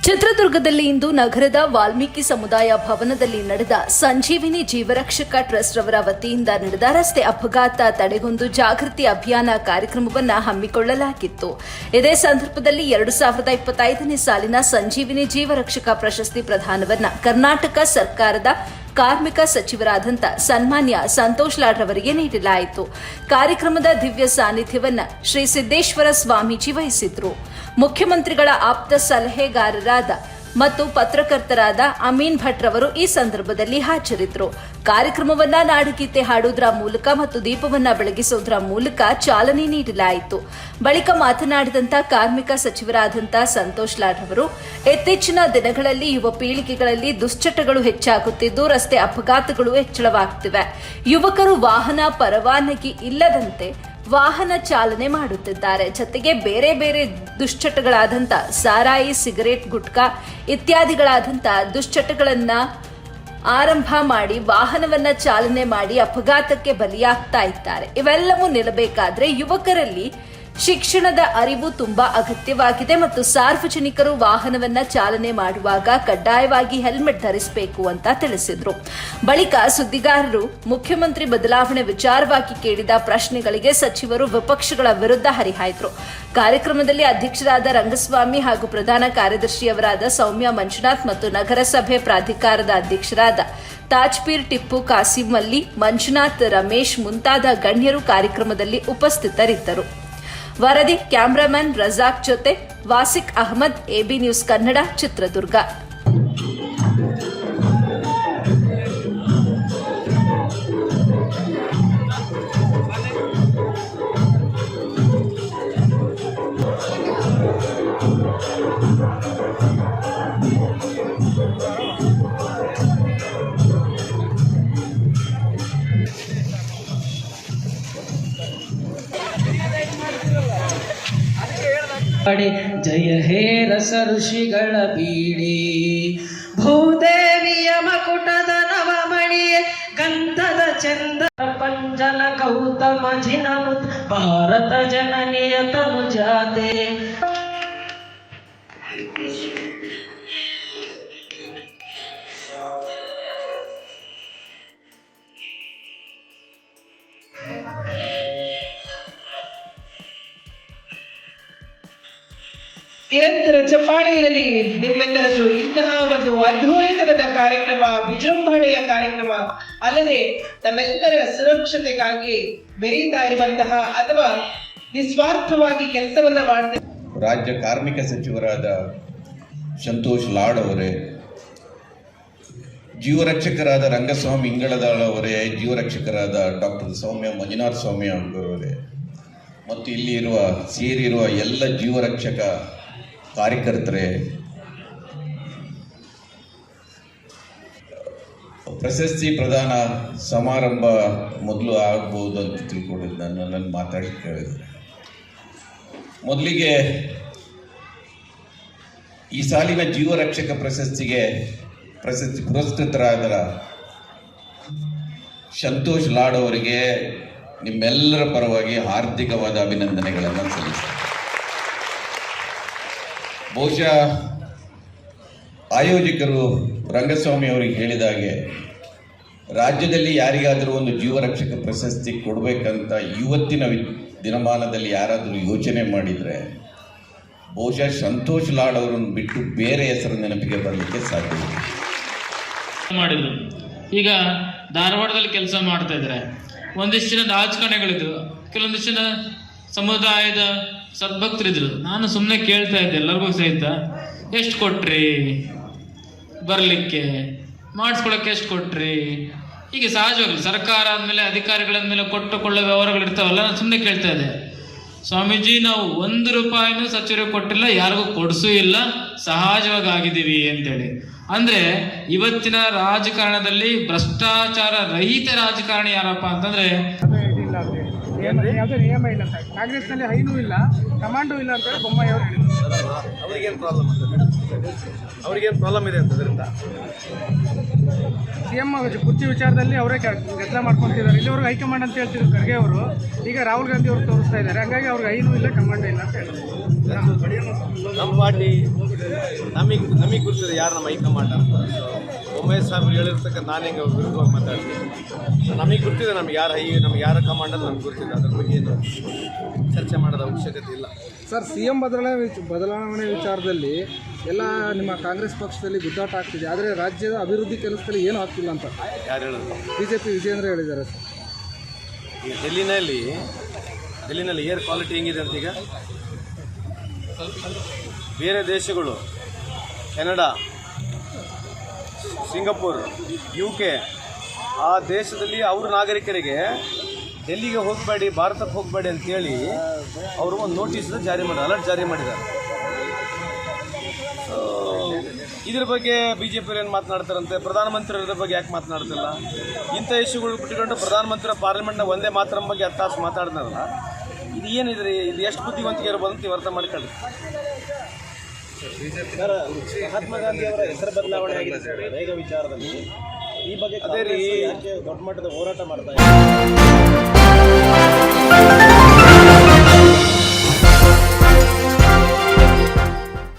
ಚಿತ್ರದುರ್ಗದಲ್ಲಿ ಇಂದು ನಗರದ ವಾಲ್ಮೀಕಿ ಸಮುದಾಯ ಭವನದಲ್ಲಿ ನಡೆದ ಸಂಜೀವಿನಿ ಜೀವರಕ್ಷಕ ಟ್ರಸ್ಟ್ ರವರ ವತಿಯಿಂದ ನಡೆದ ರಸ್ತೆ ಅಪಘಾತ ತಡೆಗೊಂದು ಜಾಗೃತಿ ಅಭಿಯಾನ ಕಾರ್ಯಕ್ರಮವನ್ನು ಹಮ್ಮಿಕೊಳ್ಳಲಾಗಿತ್ತು. ಇದೇ ಸಂದರ್ಭದಲ್ಲಿ 2025ನೇ ಸಾಲಿನ ಸಂಜೀವಿನಿ ಜೀವರಕ್ಷಕ ಪ್ರಶಸ್ತಿ ಪ್ರದಾನವನ್ನು ಕರ್ನಾಟಕ ಸರ್ಕಾರದ ಕಾರ್ಮಿಕ ಸಚಿವರಾದಂಥ ಸನ್ಮಾನ್ಯ ಸಂತೋಷ್ ಲಾಡ್ ರವರಿಗೆ ನೀಡಲಾಯಿತು. ಕಾರ್ಯಕ್ರಮದ ದಿವ್ಯ ಸಾನ್ನಿಧ್ಯವನ್ನು ಶ್ರೀ ಸಿದ್ದೇಶ್ವರ ಸ್ವಾಮೀಜಿ ವಹಿಸಿದ್ರು. ಮುಖ್ಯಮಂತ್ರಿಗಳ ಆಪ್ತ ಸಲಹೆಗಾರರಾದ ಮತ್ತು ಪತ್ರಕರ್ತರಾದ ಅಮೀನ್ ಭಟ್ ರವರು ಈ ಸಂದರ್ಭದಲ್ಲಿ ಹಾಜರಿದ್ದರು. ಕಾರ್ಯಕ್ರಮವನ್ನ ನಾಡಗೀತೆ ಹಾಡುವುದರ ಮೂಲಕ ಮತ್ತು ದೀಪವನ್ನ ಬೆಳಗಿಸುವುದರ ಮೂಲಕ ಚಾಲನೆ ನೀಡಲಾಯಿತು. ಬಳಿಕ ಮಾತನಾಡಿದಂತ ಕಾರ್ಮಿಕ ಸಚಿವರಾದಂಥ ಸಂತೋಷ್ ಲಾಡ್ ಅವರು, ಇತ್ತೀಚಿನ ದಿನಗಳಲ್ಲಿ ಯುವ ಪೀಳಿಗೆಗಳಲ್ಲಿ ದುಶ್ಚಟಗಳು ಹೆಚ್ಚಾಗುತ್ತಿದ್ದು ರಸ್ತೆ ಅಪಘಾತಗಳು ಹೆಚ್ಚಳವಾಗುತ್ತಿವೆ. ಯುವಕರು ವಾಹನ ಪರವಾನಗಿ ಇಲ್ಲದಂತೆ ವಾಹನ ಚಾಲನೆ ಮಾಡುತ್ತಿದ್ದಾರೆ. ಜತೆಗೆ ಬೇರೆ ಬೇರೆ ದುಶ್ಚಟಗಳಾದಂಥ ಸಾರಾಯಿ, ಸಿಗರೇಟ್, ಗುಟ್ಕಾ ಇತ್ಯಾದಿಗಳಾದಂಥ ದುಶ್ಚಟಗಳನ್ನ ಆರಂಭ ಮಾಡಿ ವಾಹನವನ್ನ ಚಾಲನೆ ಮಾಡಿ ಅಪಘಾತಕ್ಕೆ ಬಲಿಯಾಗ್ತಾ ಇದ್ದಾರೆ. ಇವೆಲ್ಲವೂ ನಿಲ್ಲಬೇಕಾದ್ರೆ ಯುವಕರಲ್ಲಿ ಶಿಕ್ಷಣದ ಅರಿವು ತುಂಬಾ ಅಗತ್ಯವಾಗಿದೆ ಮತ್ತು ಸಾರ್ವಜನಿಕರು ವಾಹನವನ್ನ ಚಾಲನೆ ಮಾಡುವಾಗ ಕಡ್ಡಾಯವಾಗಿ ಹೆಲ್ಮೆಟ್ ಧರಿಸಬೇಕು ಅಂತ ತಿಳಿಸಿದ್ರು. ಬಳಿಕ ಸುದ್ದಿಗಾರರು ಮುಖ್ಯಮಂತ್ರಿ ಬದಲಾವಣೆ ವಿಚಾರವಾಗಿ ಕೇಳಿದ ಪ್ರಶ್ನೆಗಳಿಗೆ ಸಚಿವರು ವಿಪಕ್ಷಗಳ ವಿರುದ್ಧ ಹರಿಹಾಯ್ದರು. ಕಾರ್ಯಕ್ರಮದಲ್ಲಿ ಅಧ್ಯಕ್ಷರಾದ ರಂಗಸ್ವಾಮಿ ಹಾಗೂ ಪ್ರಧಾನ ಕಾರ್ಯದರ್ಶಿಯವರಾದ ಸೌಮ್ಯ ಮಂಜುನಾಥ್ ಮತ್ತು ನಗರಸಭೆ ಪ್ರಾಧಿಕಾರದ ಅಧ್ಯಕ್ಷರಾದ ತಾಜ್ಪೀರ್ ಟಿಪ್ಪು, ಕಾಸಿಂ ಅಲಿ, ಮಂಜುನಾಥ್, ರಮೇಶ್ ಮುಂತಾದ ಗಣ್ಯರು ಕಾರ್ಯಕ್ರಮದಲ್ಲಿ ಉಪಸ್ಥಿತರಿದ್ದರು. ವರದಿ ಕ್ಯಾಮರಾಮನ್ ರಜಾಕ್ ಜೊತೆ ವಾಸಿಕ್ ಅಹಮದ್, ಎಬಿ ನ್ಯೂಸ್ ಕನ್ನಡ, ಚಿತ್ರದುರ್ಗ. ಜಯ ಹೇ ರಸ ಋಷಿಗಳ ಬೀಡಿ, ಭೂದೇವಿಯ ಮಕುಟದ ನವಮಣಿಯೇ, ಗಂಧದ ಚಂದ ಪಂಜಲ ಗೌತಮ ಜಿನಮುತ್, ಭಾರತ ಜನನಿಯ ತನು ಜಾತೆ. ನಿರಂತರ ಚಪ್ಪಾಳೆಯಲ್ಲಿ ನಿಮ್ಮೆಲ್ಲರೂ ಇಂತಹ ಒಂದು ಅದ್ಭುತದ ಕಾರ್ಯಕ್ರಮ, ವಿಜೃಂಭಣೆಯ ಕಾರ್ಯಕ್ರಮ ಅಲ್ಲದೆ ನಮ್ಮೆಲ್ಲರ ಸುರಕ್ಷತೆಗಾಗಿ ಬೆರೀತಾ ಇರುವಂತಹ ಅಥವಾ ನಿಸ್ವಾರ್ಥವಾಗಿ ಕೆಲಸವನ್ನ ಮಾಡ್ತಾ ರಾಜ್ಯ ಕಾರ್ಮಿಕ ಸಚಿವರಾದ ಸಂತೋಷ್ ಲಾಡ್ ಅವರೇ, ಜೀವರಕ್ಷಕರಾದ ರಂಗಸ್ವಾಮಿ ಇಂಗಳದಾಳ್ ಅವರೇ, ಜೀವರಕ್ಷಕರಾದ ಡಾಕ್ಟರ್ ಸೌಮ್ಯ ಮಂಜುನಾಥ್ ಸ್ವಾಮಿ ಅವರೇ ಮತ್ತು ಇಲ್ಲಿ ಸೇರಿರುವ ಎಲ್ಲ ಜೀವರಕ್ಷಕ ಕಾರ್ಯಕರ್ತರೇ, ಪ್ರಶಸ್ತಿ ಪ್ರದಾನ ಸಮಾರಂಭ ಮೊದಲು ಆಗ್ಬೋದು ಅಂತ ತಿಳ್ಕೊಂಡಿದ್ದು ನನ್ನ ಮಾತಾಡಿ ಕೇಳಿದರೆ, ಮೊದಲಿಗೆ ಈ ಸಾಲಿನ ಜೀವರಕ್ಷಕ ಪ್ರಶಸ್ತಿ ಪುರಸ್ಕೃತರಾದ ಸಂತೋಷ್ ಲಾಡ್ ಅವರಿಗೆ ನಿಮ್ಮೆಲ್ಲರ ಪರವಾಗಿ ಹಾರ್ದಿಕವಾದ ಅಭಿನಂದನೆಗಳನ್ನು ಸಲ್ಲಿಸ್ತೀನಿ. ಬಹುಶಃ ಆಯೋಜಕರು ರಂಗಸ್ವಾಮಿ ಅವರಿಗೆ ಹೇಳಿದಾಗೆ ರಾಜ್ಯದಲ್ಲಿ ಯಾರಿಗಾದರೂ ಒಂದು ಜೀವರಕ್ಷಕ ಪ್ರಶಸ್ತಿ ಕೊಡಬೇಕಂತ ಇವತ್ತಿನ ದಿನಮಾನದಲ್ಲಿ ಯಾರಾದರೂ ಯೋಚನೆ ಮಾಡಿದರೆ ಬಹುಶಃ ಸಂತೋಷ್ ಲಾಡ್ ಅವರನ್ನು ಬಿಟ್ಟು ಬೇರೆ ಹೆಸರು ನೆನಪಿಗೆ ಬರಲಿಕ್ಕೆ ಸಾಧ್ಯ ಮಾಡಿದ್ರು. ಈಗ ಧಾರವಾಡದಲ್ಲಿ ಕೆಲಸ ಮಾಡ್ತಾ ಇದ್ದಾರೆ. ಒಂದಿಷ್ಟು ಜನ ರಾಜಕಾರಣಿಗಳಿದ್ರು, ಕೆಲವೊಂದಿಷ್ಟು ಜನ ಸಮುದಾಯದ ಸದ್ಭಕ್ತರಿದ್ರು. ನಾನು ಸುಮ್ಮನೆ ಕೇಳ್ತಾ ಇದ್ದೆ ಎಲ್ಲರಿಗೂ ಸಹಿತ, ಎಷ್ಟು ಕೊಟ್ರಿ ಬರಲಿಕ್ಕೆ, ಮಾಡಿಸ್ಕೊಳಕ್ಕೆ ಎಷ್ಟು ಕೊಟ್ರಿ? ಹೀಗೆ ಸಹಜವಾಗಲಿ ಸರ್ಕಾರ ಆದಮೇಲೆ ಅಧಿಕಾರಿಗಳ ಮೇಲೆ ಕೊಟ್ಟುಕೊಳ್ಳೋ ವ್ಯವಹಾರಗಳಿರ್ತಾವಲ್ಲ, ನಾನು ಸುಮ್ಮನೆ ಕೇಳ್ತಾ ಇದ್ದೆ, ಸ್ವಾಮೀಜಿ ನಾವು 1 ರೂಪಾಯಿನೂ ಸಚಿವರಿಗೆ ಕೊಟ್ಟಿಲ್ಲ, ಯಾರಿಗೂ ಕೊಡಿಸೂ ಇಲ್ಲ, ಸಹಜವಾಗಿ ಆಗಿದ್ದೀವಿ ಅಂತೇಳಿ. ಅಂದ್ರೆ ಇವತ್ತಿನ ರಾಜಕಾರಣದಲ್ಲಿ ಭ್ರಷ್ಟಾಚಾರ ರಹಿತ ರಾಜಕಾರಣಿ ಯಾರಪ್ಪ ಅಂತಂದ್ರೆ ಯಾವುದೇ ನಿಯಮ ಇಲ್ಲ ಅಂತ. ಕಾಂಗ್ರೆಸ್ನಲ್ಲಿ ಹೈನೂ ಇಲ್ಲ, ಕಮಾಂಡೂ ಇಲ್ಲ ಅಂತ ಹೇಳಿ ಬೊಮ್ಮಾಯಿ ಅವರು ಹೇಳಿದ್ರು. ಅವ್ರಿಗೇನು ಪ್ರಾಬ್ಲಮ್ ಇದೆ ಅಂತದ್ರಿಂದ ಸಿಎಂ ಕುರ್ಚಿ ವಿಚಾರದಲ್ಲಿ ಅವರೇ ಕೆಲಸ ಮಾಡ್ಕೊತಿದ್ದಾರೆ. ಇಲ್ಲಿವರೆಗೂ ಹೈಕಮಾಂಡ್ ಅಂತ ಹೇಳ್ತಿದ್ರು ಖರ್ಗೆ ಅವರು, ಈಗ ರಾಹುಲ್ ಗಾಂಧಿ ಅವರು ತೋರಿಸ್ತಾ ಇದ್ದಾರೆ. ಹಂಗಾಗಿ ಅವ್ರಿಗೆ ಐನೂ ಇಲ್ಲ, ಕಮಾಂಡ್ ಇಲ್ಲ ಅಂತ ಹೇಳಿದ್ರು. ನಮ್ಮ ಪಾರ್ಟಿ ನಮಗೆ ಗೊತ್ತಿದೆ ಯಾರು ನಮ್ಮ ಹೈಕಮಾಂಡ್ ಅಂತ. ಸೊ ಬೊಮ್ಮಾಯಿ ಸಾಹೇಬ್ರು ಹೇಳಿರ್ತಕ್ಕ ನಾನು ಹೆಂಗೆ ವಿರುದ್ಧವಾಗಿ ಮಾತಾಡ್ತೀನಿ. ನಮಗೆ ಗೊತ್ತಿದೆ ನಮ್ಗೆ ಯಾರ ಕಮಾಂಡ್ ಅಂತ ನಮ್ಗೆ ಗೊತ್ತಿದೆ. ಅದ್ರ ಬಗ್ಗೆ ಏನು ಚರ್ಚೆ ಮಾಡೋದು ಅವಶ್ಯಕತೆ ಇಲ್ಲ. ಸರ್, CM ಬದಲಾವಣೆ ವಿಚಾರದಲ್ಲಿ ಎಲ್ಲ ನಿಮ್ಮ ಕಾಂಗ್ರೆಸ್ ಪಕ್ಷದಲ್ಲಿ ಗುದ್ದಾಟ ಆಗ್ತಿದೆ, ಆದರೆ ರಾಜ್ಯದ ಅಭಿವೃದ್ಧಿ ಕೆಲಸದಲ್ಲಿ ಏನೂ ಆಗ್ತಿಲ್ಲ ಅಂತ ಯಾರು ಹೇಳಿದ್ರು? BJP ವಿಜೇಂದ್ರ ಹೇಳಿದ್ದಾರೆ ಸರ್. ಈಗ ಡೆಲ್ಲಿನಲ್ಲಿ ಏರ್ ಕ್ವಾಲಿಟಿ ಹೆಂಗಿದೆ ಅಂತ ಈಗ ಬೇರೆ ದೇಶಗಳು ಕೆನಡಾ, ಸಿಂಗಪೂರ್, UK ಆ ದೇಶದಲ್ಲಿ ಅವ್ರ ನಾಗರಿಕರಿಗೆ ಡೆಲ್ಲಿಗೆ ಹೋಗಬೇಡಿ, ಭಾರತಕ್ಕೆ ಹೋಗಬೇಡಿ ಅಂತೇಳಿ ಅವರು ಒಂದು ನೋಟಿಸ್ ಅಲರ್ಟ್ ಜಾರಿ ಮಾಡಿದ್ದಾರೆ. ಇದ್ರ ಬಗ್ಗೆ BJP ಏನು ಮಾತನಾಡ್ತಾರಂತೆ, ಪ್ರಧಾನಮಂತ್ರಿ ಇದ್ರ ಬಗ್ಗೆ ಯಾಕೆ ಮಾತನಾಡ್ತಿಲ್ಲ? ಇಂಥ ಇಶ್ಯೂಗಳು ಬಿಟ್ಟುಕೊಂಡು ಪ್ರಧಾನಮಂತ್ರಿ ಪಾರ್ಲಿಮೆಂಟ್ನ ಒಂದೇ ಮಾತ್ರ ಬಗ್ಗೆ 10 ತಾಸು ಮಾತಾಡಿದ್ರಲ್ಲ, ಇದು ಏನಿದ್ರಿ? ಇದು ಎಷ್ಟು ಬುದ್ಧಿವಂತಿಕೆ ಇರ್ಬೋದು ಅಂತ ಅರ್ಥ ಮಾಡ್ಕೊಳ್ಳಿ. ಮಹಾತ್ಮ ಗಾಂಧಿ ಅವರ ಹೆಸರು ಬದಲಾವಣೆ ಆಗಿದೆ ರೇಗ ವಿಚಾರದಲ್ಲಿ. ಈ ಬಗ್ಗೆ ಅದೇ ರೀ ದೊಡ್ಡ ಮಟ್ಟದ ಹೋರಾಟ ಮಾಡ್ತಾ ಇದ್ದಾರೆ.